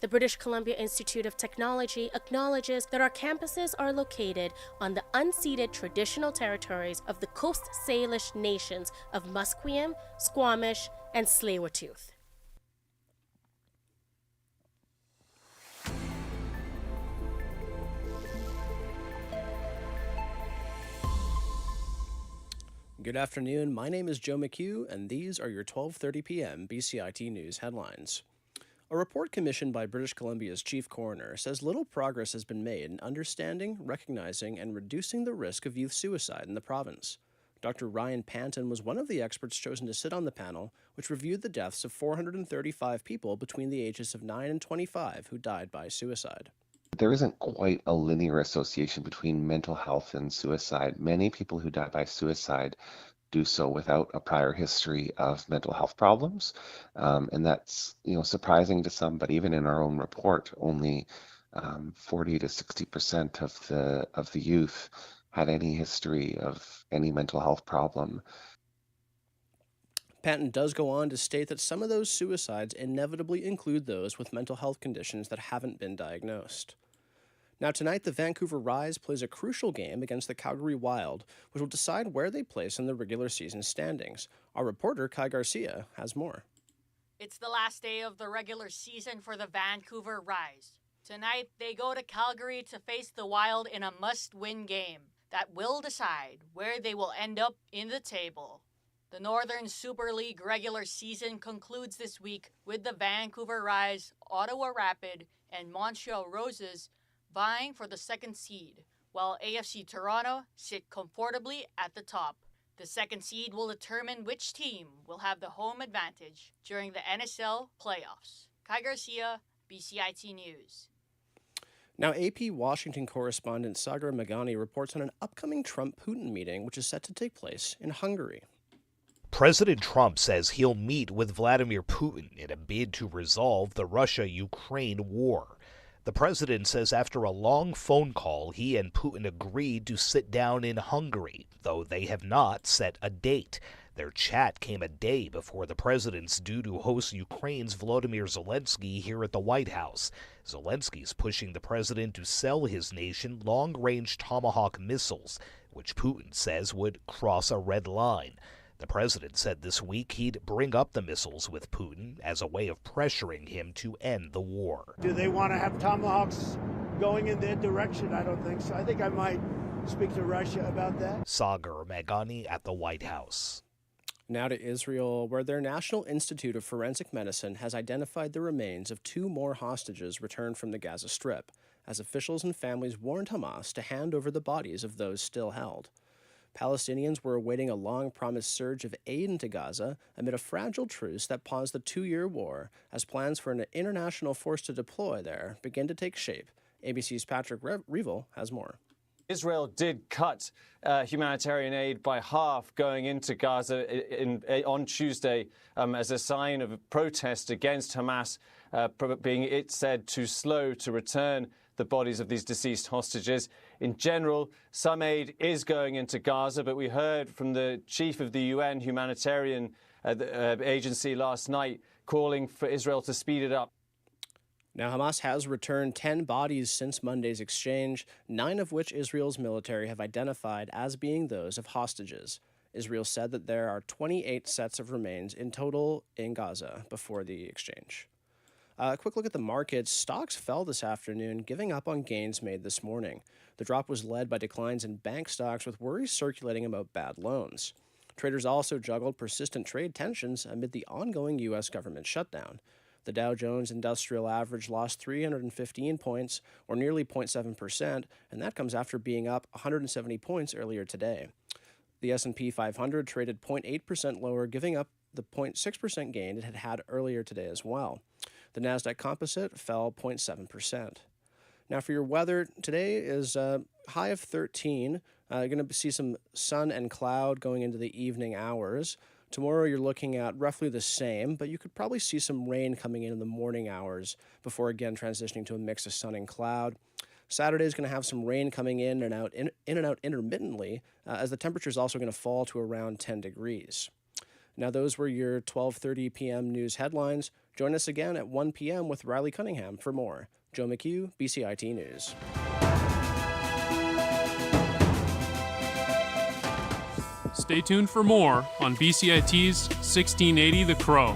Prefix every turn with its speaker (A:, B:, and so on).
A: The British Columbia Institute of Technology acknowledges that our campuses are located on the unceded traditional territories of the Coast Salish nations of Musqueam, Squamish, and Tsleil-Waututh.
B: Good afternoon, my name is Joe McHugh, and these are your 12:30 p.m. BCIT News headlines. A report commissioned by British Columbia's chief coroner says little progress has been made in understanding, recognizing, and reducing the risk of youth suicide in the province. Dr. Ryan Panton was one of the experts chosen to sit on the panel, which reviewed the deaths of 435 people between the ages of 9 and 25 who died by suicide.
C: There isn't quite a linear association between mental health and suicide. Many people who die by suicide do so without a prior history of mental health problems, and that's surprising to some. But even in our own report, only 40 to 60% of the youth had any history of any mental health problem.
B: Panton does go on to state that some of those suicides inevitably include those with mental health conditions that haven't been diagnosed. Now tonight, the Vancouver Rise plays a crucial game against the Calgary Wild, which will decide where they place in the regular season standings. Our reporter, Kai Garcia, has more.
D: It's the last day of the regular season for the Vancouver Rise. Tonight, they go to Calgary to face the Wild in a must-win game that will decide where they will end up in the table. The Northern Super League regular season concludes this week with the Vancouver Rise, Ottawa Rapid, and Montreal Roses vying for the second seed, while AFC Toronto sit comfortably at the top. The second seed will determine which team will have the home advantage during the NSL playoffs. Kai Garcia, BCIT News.
B: Now, AP Washington correspondent Sagar Meghani reports on an upcoming Trump-Putin meeting, which is set to take place in Hungary.
E: President Trump says he'll meet with Vladimir Putin in a bid to resolve the Russia-Ukraine war. The president says after a long phone call, he and Putin agreed to sit down in Hungary, though they have not set a date. Their chat came a day before the president's due to host Ukraine's Volodymyr Zelensky here at the White House. Zelensky's pushing the president to sell his nation long-range Tomahawk missiles, which Putin says would cross a red line. The president said this week he'd bring up the missiles with Putin as a way of pressuring him to end the war.
F: Do they want to have Tomahawks going in their direction? I don't think so. I think I might speak to Russia about that.
E: Sagar Meghani at the White House.
B: Now to Israel, where their National Institute of Forensic Medicine has identified the remains of 2 more hostages returned from the Gaza Strip, as officials and families warned Hamas to hand over the bodies of those still held. Palestinians were awaiting a long-promised surge of aid into Gaza amid a fragile truce that paused the 2-year war as plans for an international force to deploy there begin to take shape. ABC's Patrick Revel has more.
G: Israel did cut humanitarian aid by half going into Gaza on Tuesday as a sign of protest against Hamas being, it said, too slow to return the bodies of these deceased hostages. In general, some aid is going into Gaza, but we heard from the chief of the UN humanitarian agency last night calling for Israel to speed it up.
B: Now, Hamas has returned 10 bodies since Monday's exchange, 9 of which Israel's military have identified as being those of hostages. Israel said that there are 28 sets of remains in total in Gaza before the exchange. A quick look at the markets. Stocks fell this afternoon, giving up on gains made this morning. The drop was led by declines in bank stocks with worries circulating about bad loans. Traders also juggled persistent trade tensions amid the ongoing U.S. government shutdown. The Dow Jones Industrial Average lost 315 points, or nearly 0.7%, and that comes after being up 170 points earlier today. The S&P 500 traded 0.8% lower, giving up the 0.6% gain it had had earlier today as well. The Nasdaq Composite fell 0.7%. Now for your weather, today is a high of 13. You're going to see some sun and cloud going into the evening hours. Tomorrow you're looking at roughly the same, but you could probably see some rain coming in the morning hours before again transitioning to a mix of sun and cloud. Saturday is going to have some rain coming in and out intermittently, as the temperature is also going to fall to around 10 degrees. Now, those were your 12:30 p.m. news headlines. Join us again at 1 p.m. with Riley Cunningham for more. Joe McHugh, BCIT News.
H: Stay tuned for more on BCIT's 1680 The Crow.